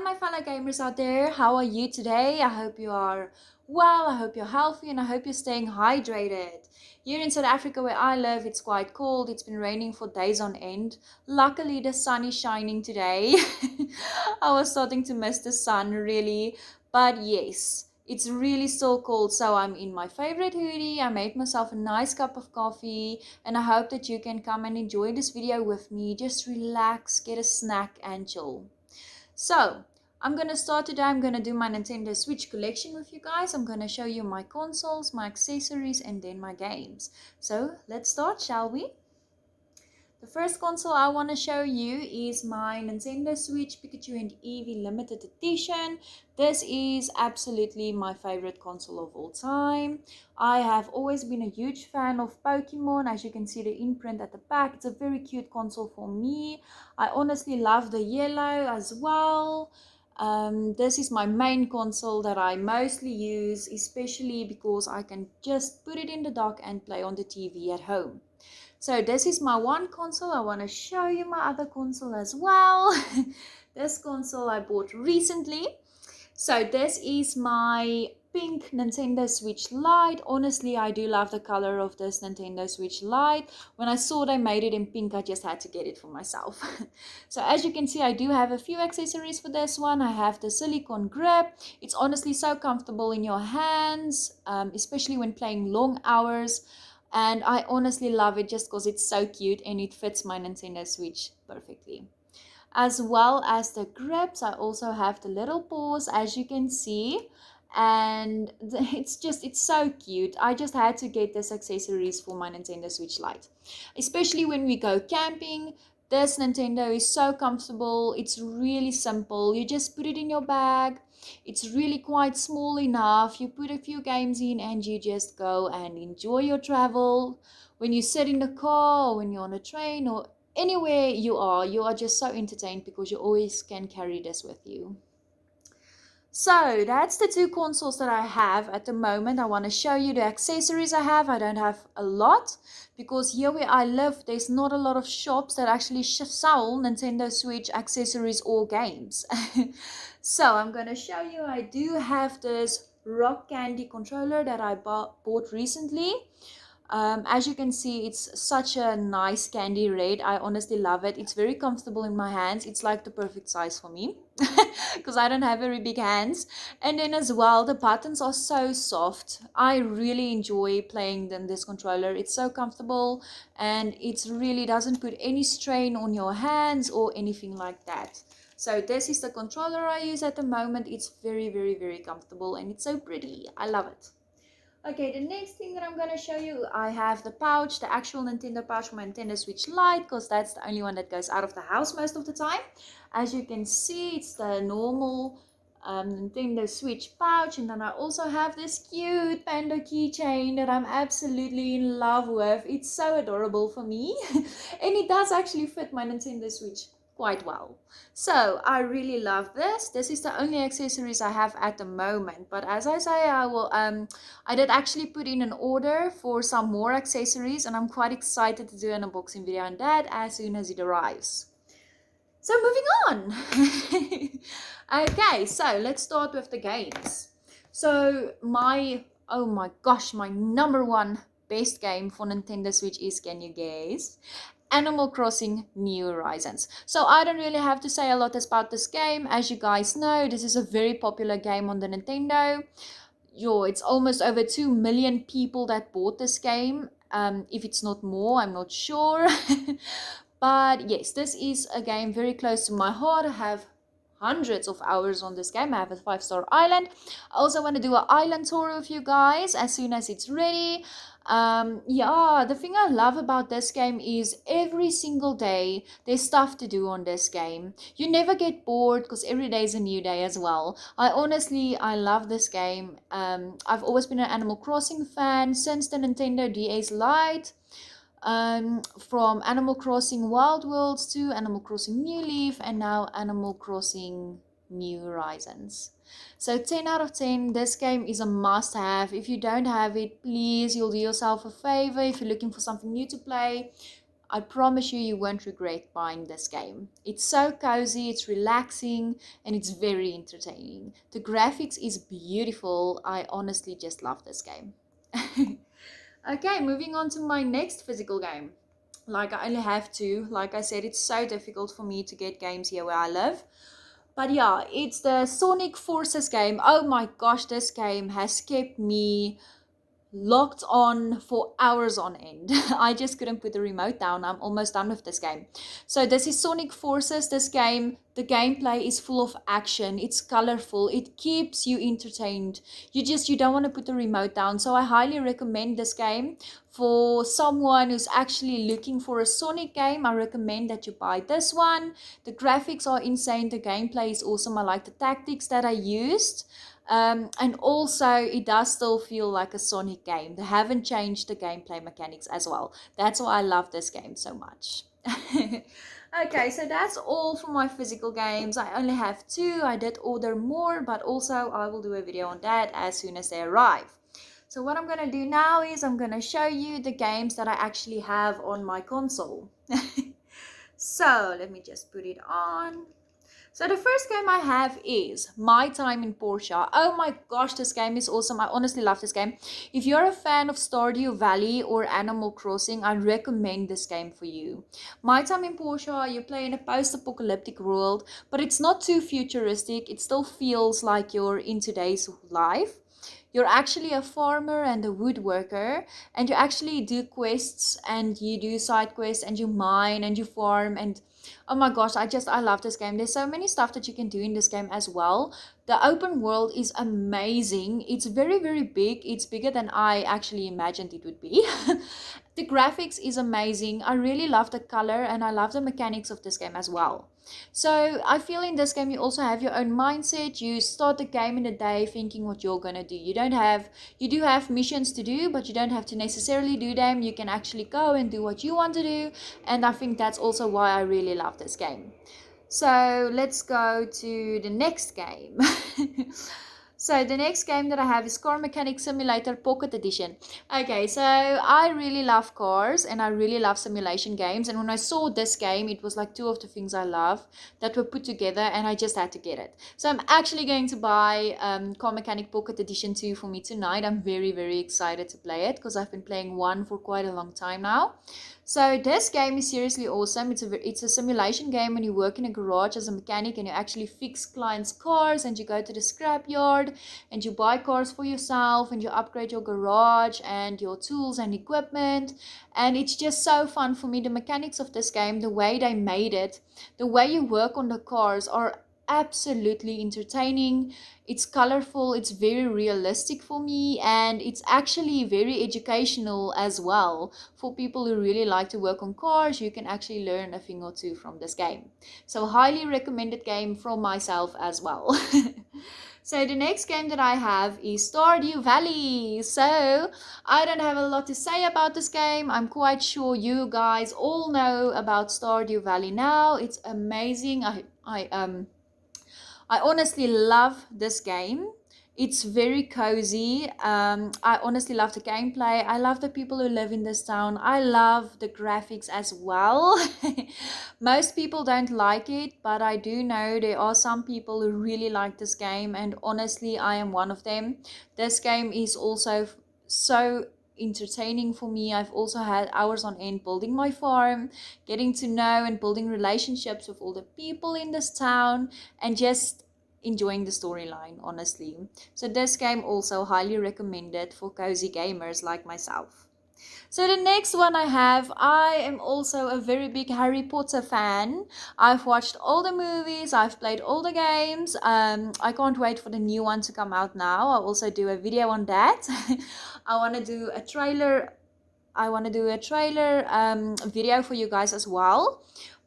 my fellow gamers out there. How are you today? I hope you are well, I hope you're healthy, and I hope you're staying hydrated. Here in South Africa, where I live, it's quite cold. It's been raining for days on end. Luckily, the sun is shining today. I was starting to miss the sun, really. But yes, it's really still cold, so I'm in my favorite hoodie. I made myself a nice cup of coffee, and I hope that you can come and enjoy this video with me. Just relax, get a snack, and chill. So, I'm gonna start today. I'm gonna do my Nintendo Switch collection with you guys. I'm gonna show you my consoles, my accessories, and then my games. So, let's start, shall we? The first console I want to show you is my Nintendo Switch Pikachu and Eevee limited edition. This is absolutely my favorite console of all time. I have always been a huge fan of Pokemon. As you can see the imprint at the back, it's a very cute console for me. I honestly love the yellow as well. This is my main console that I mostly use, especially because I can just put it in the dock and play on the TV at home. So this is my one console. I want to show you my other console as well. This console I bought recently. So this is my pink Nintendo Switch Lite. Honestly, I do love the color of this Nintendo Switch Lite. When I saw they made it in pink, I just had to get it for myself. So as you can see, I do have a few accessories for this one. I have the silicone grip. It's honestly so comfortable in your hands, especially when playing long hours. And I honestly love it just because it's so cute and it fits my Nintendo Switch perfectly. As well as the grips, I also have the little paws, as you can see. And it's so cute. I just had to get this accessories for my Nintendo Switch Lite. Especially when we go camping. This Nintendo is so comfortable. It's really simple. You just put it in your bag. It's really quite small enough. You put a few games in and you just go and enjoy your travel. When you sit in the car or when you're on a train or anywhere you are just so entertained because you always can carry this with you. So that's the two consoles that I have at the moment. I want to show you the accessories I have. I don't have a lot because here where I live, there's not a lot of shops that actually sell Nintendo Switch accessories or games. So I'm going to show you. I do have this rock candy controller that I bought recently. As you can see, it's such a nice candy red. I honestly love it. It's very comfortable in my hands. It's like the perfect size for me because I don't have very big hands. And then as well, the buttons are so soft. I really enjoy playing this controller. It's so comfortable and it really doesn't put any strain on your hands or anything like that. So this is the controller I use at the moment. It's very, very, very comfortable and it's so pretty. I love it. Okay, the next thing that I'm going to show you, I have the pouch, the actual Nintendo pouch for my Nintendo Switch Lite, because that's the only one that goes out of the house most of the time. As you can see, it's the normal Nintendo Switch pouch, and then I also have this cute panda keychain that I'm absolutely in love with. It's so adorable for me, and it does actually fit my Nintendo Switch quite well. So I really love this. This is the only accessories I have at the moment, but as I say, I did actually put in an order for some more accessories and I'm quite excited to do an unboxing video on that as soon as it arrives. So moving on. Okay, so let's start with the games. So oh my gosh, my number one best game for Nintendo Switch is, can you guess? Animal Crossing New Horizons. So I don't really have to say a lot about this game. As you guys know, this is a very popular game on the Nintendo. It's almost over 2 million people that bought this game. If it's not more, I'm not sure. But yes, this is a game very close to my heart. I have hundreds of hours on this game. I have a 5-star island. I also want to do an island tour with you guys as soon as it's ready. Yeah, the thing I love about this game is every single day there's stuff to do on this game. You never get bored because every day is a new day as well. I love this game. I've always been an Animal Crossing fan since the Nintendo DS Lite. From Animal Crossing Wild Worlds to Animal Crossing New Leaf and now Animal Crossing New Horizons. So 10 out of 10, this game is a must have. If you don't have it, please, you'll do yourself a favor. If you're looking for something new to play, I promise you, you won't regret buying this game. It's so cozy, it's relaxing, and it's very entertaining. The graphics is beautiful. I honestly just love this game. Okay, moving on to my next physical game. Like, I only have two. Like I said, it's so difficult for me to get games here where I live. But yeah, it's the Sonic Forces game. Oh my gosh, this game has kept me locked on for hours on end. I just couldn't put the remote down. I'm almost done with this game. So this is Sonic Forces. This game, the gameplay is full of action. It's colorful. It keeps you entertained. You don't want to put the remote down. So I highly recommend this game for someone who's actually looking for a Sonic game. I recommend that you buy this one. The graphics are insane. The gameplay is awesome. I like the tactics that I used. And also, it does still feel like a Sonic game. They haven't changed the gameplay mechanics as well. That's why I love this game so much. Okay, so that's all for my physical games. I only have two. I did order more, but also I will do a video on that as soon as they arrive. So what I'm going to do now is I'm going to show you the games that I actually have on my console. So let me just put it on. So the first game I have is My Time in Porsche. Oh my gosh, this game is awesome. I honestly love this game. If you're a fan of Stardew Valley or Animal Crossing, I recommend this game for you. My Time in Porsche, you play in a post-apocalyptic world, but it's not too futuristic. It still feels like you're in today's life. You're actually a farmer and a woodworker, and you actually do quests and you do side quests and you mine and you farm, and oh my gosh, I love this game. There's so many stuff that you can do in this game as well. The open world is amazing. It's very, very big. It's bigger than I actually imagined it would be. The graphics is amazing. I really love the color and I love the mechanics of this game as well. So I feel in this game you also have your own mindset. You start the game in the day thinking what you're gonna do. You do have missions to do, but you don't have to necessarily do them. You can actually go and do what you want to do, and I think that's also why I really love this game. So let's go to the next game. So the next game that I have is Car Mechanic Simulator Pocket Edition. Okay, so I really love cars and I really love simulation games. And when I saw this game, it was like two of the things I love that were put together and I just had to get it. So I'm actually going to buy Car Mechanic Pocket Edition 2 for me tonight. I'm very, very excited to play it because I've been playing one for quite a long time now. So this game is seriously awesome. It's a simulation game when you work in a garage as a mechanic and you actually fix clients' cars and you go to the scrapyard and you buy cars for yourself and you upgrade your garage and your tools and equipment. And it's just so fun for me. The mechanics of this game, the way they made it, the way you work on the cars are absolutely entertaining. It's colorful, it's very realistic for me, and it's actually very educational as well. For people who really like to work on cars, you can actually learn a thing or two from this game. So highly recommended game from myself as well. So the next game that I have is Stardew Valley. So I don't have a lot to say about this game. I'm quite sure you guys all know about Stardew Valley now. It's amazing. I honestly love this game. It's very cozy. I honestly love the gameplay. I love the people who live in this town. I love the graphics as well. Most people don't like it, but I do know there are some people who really like this game, and honestly, I am one of them. This game is also so entertaining for me. I've also had hours on end building my farm, getting to know and building relationships with all the people in this town, and just enjoying the storyline, honestly. So this game also highly recommended for cozy gamers like myself. So the next one I am also a very big Harry Potter fan. I've watched all the movies, I've played all the games. I can't wait for the new one to come out now. I'll also do a video on that. I want to do a trailer. Video for you guys as well.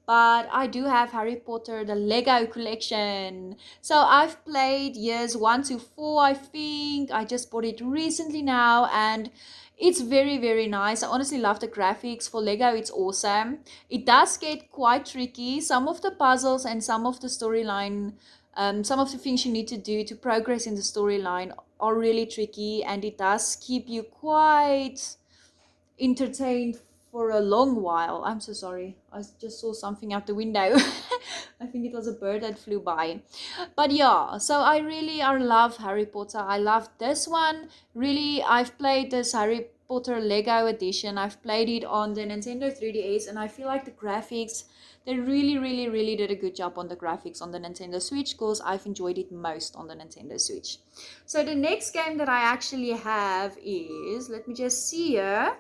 But I do have Harry Potter, the Lego collection. So I've played years 1 to 4, I think. I just bought it recently now and it's very, very nice. I honestly love the graphics. For Lego, it's awesome. It does get quite tricky. Some of the puzzles and some of the storyline, some of the things you need to do to progress in the storyline are really tricky, and it does keep you quite entertained for a long while. I'm so sorry. I just saw something out the window. I think it was a bird that flew by. But yeah, so I love Harry Potter. I love this one. Really, I've played this Harry Potter Lego edition. I've played it on the Nintendo 3DS, and I feel like the graphics, they really did a good job on the graphics on the Nintendo Switch, because I've enjoyed it most on the Nintendo Switch. So the next game that I actually have is, let me just see here.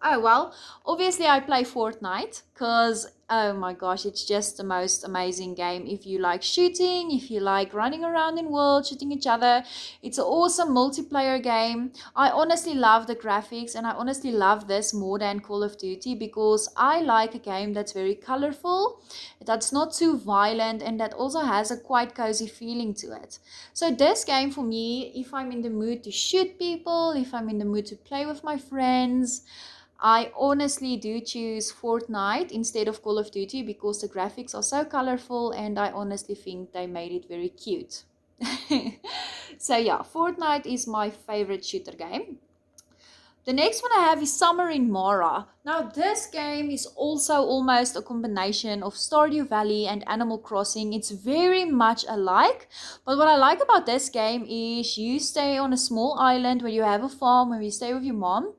Oh, well, obviously I play Fortnite because, oh my gosh, it's just the most amazing game. If you like shooting, if you like running around in world, shooting each other, it's an awesome multiplayer game. I honestly love the graphics, and I honestly love this more than Call of Duty, because I like a game that's very colorful, that's not too violent, and that also has a quite cozy feeling to it. So this game for me, if I'm in the mood to shoot people, if I'm in the mood to play with my friends, I honestly do choose Fortnite instead of Call of Duty, because the graphics are so colorful, and I honestly think they made it very cute. So yeah, Fortnite is my favorite shooter game. The next one I have is Summer in Mora. Now this game is also almost a combination of Stardew Valley and Animal Crossing. It's very much alike, but what I like about this game is you stay on a small island where you have a farm, where you stay with your mom,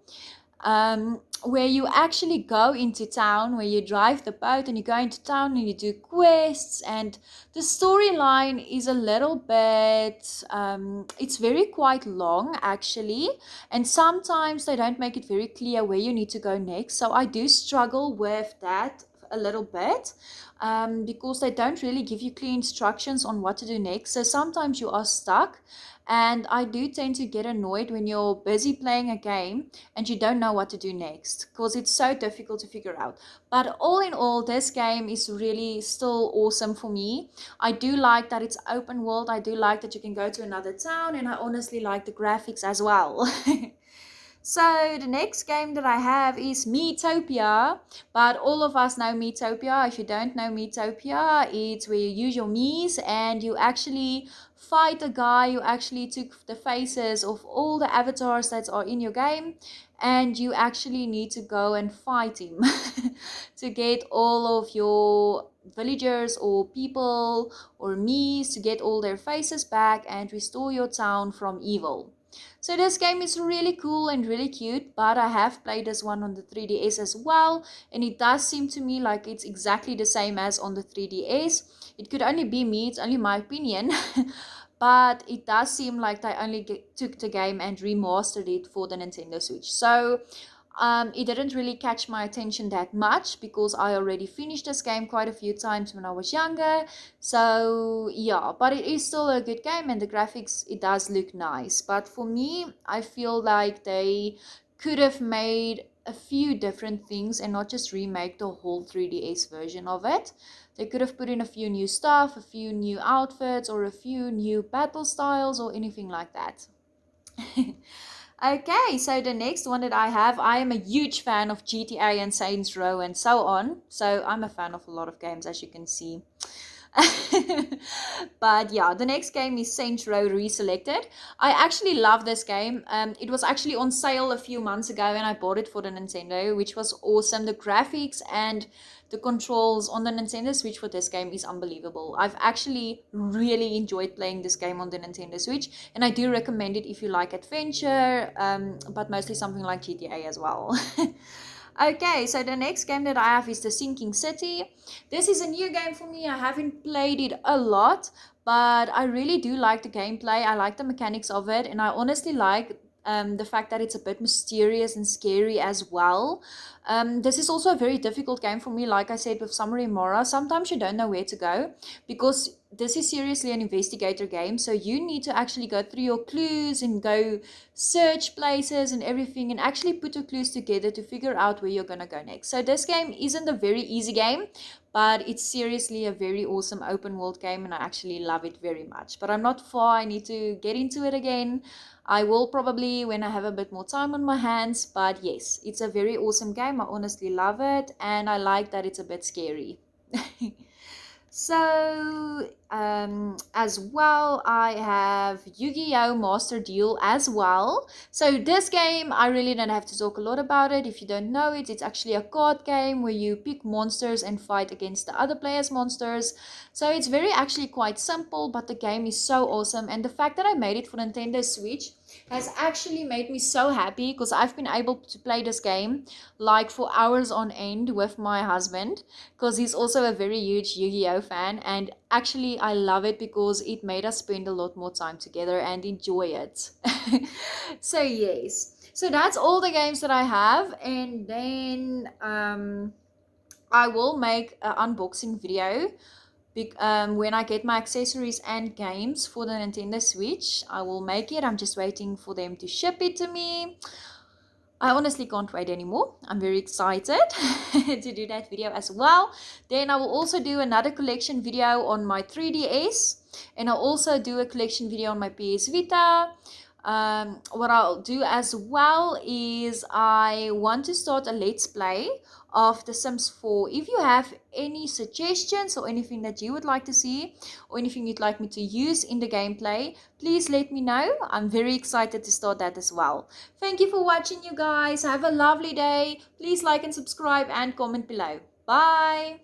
where you actually go into town, where you drive the boat and you go into town and you do quests. And the storyline is a little bit, it's very quite long actually, and sometimes they don't make it very clear where you need to go next. So I do struggle with that a little bit, because they don't really give you clear instructions on what to do next. So sometimes you are stuck, and I do tend to get annoyed when you're busy playing a game and you don't know what to do next, because it's so difficult to figure out. But all in all, this game is really still awesome for me. I do like that it's open world. I do like that you can go to another town, and I honestly like the graphics as well. So the next game that I have is Metopia, but all of us know Metopia. If you don't know Metopia, it's where you use your Miis and you actually fight a guy. You actually took the faces of all the avatars that are in your game, and you actually need to go and fight him to get all of your villagers or people or Miis, to get all their faces back and restore your town from evil. So this game is really cool and really cute, but I have played this one on the 3DS as well, and it does seem to me like it's exactly the same as on the 3DS. It could only be me, it's only my opinion, but it does seem like they only took the game and remastered it for the Nintendo Switch. So it didn't really catch my attention that much, because I already finished this game quite a few times when I was younger. So yeah, but it is still a good game, and the graphics, it does look nice. But for me, I feel like they could have made a few different things and not just remake the whole 3DS version of it. They could have put in a few new stuff, a few new outfits, or a few new battle styles, or anything like that. Okay, so the next one that I have, I am a huge fan of GTA and Saints Row and so on. So I'm a fan of a lot of games, as you can see. But yeah, the next game is Centro Reselected. I actually love this game. It was actually on sale a few months ago, and I bought it for the Nintendo, which was awesome. The graphics and the controls on the Nintendo Switch for this game is unbelievable. I've actually really enjoyed playing this game on the Nintendo Switch, and I do recommend it if you like adventure, but mostly something like GTA as well. Okay, so the next game that I have is The Sinking City. This is a new game for me. I haven't played it a lot, but I really do like the gameplay. I like the mechanics of it, and I honestly like the fact that it's a bit mysterious and scary as well. This is also a very difficult game for me, like I said with Summer in Mora. Sometimes you don't know where to go, because this is seriously an investigator game, so you need to actually go through your clues and go search places and everything, and actually put your clues together to figure out where you're gonna go next. So this game isn't a very easy game, but it's seriously a very awesome open world game, and I actually love it very much. But I'm not far, I need to get into it again. I will probably when I have a bit more time on my hands, but yes, it's a very awesome game. I honestly love it, and I like that it's a bit scary. So, as well, I have YuGiOh Master Duel as well. So, this game, I really don't have to talk a lot about it. If you don't know it, it's actually a card game where you pick monsters and fight against the other players' monsters. So, it's very actually quite simple, but the game is so awesome. And the fact that I made it for Nintendo Switch has actually made me so happy because I've been able to play this game like for hours on end with my husband because he's also a very huge Yu-Gi-Oh fan, and actually I love it because it made us spend a lot more time together and enjoy it. So yes, so that's all the games that I have, and then I will make an unboxing video when I get my accessories and games for the Nintendo Switch. I will make it. I'm just waiting for them to ship it to me. I honestly can't wait anymore. I'm very excited to do that video as well. Then I will also do another collection video on my 3DS, and I'll also do a collection video on my PS Vita. What I'll do as well is I want to start a let's play of The Sims 4. If you have any suggestions or anything that you would like to see or anything you'd like me to use in the gameplay, please let me know. I'm very excited to start that as well. Thank you for watching, you guys. Have a lovely day. Please like and subscribe and comment below. Bye.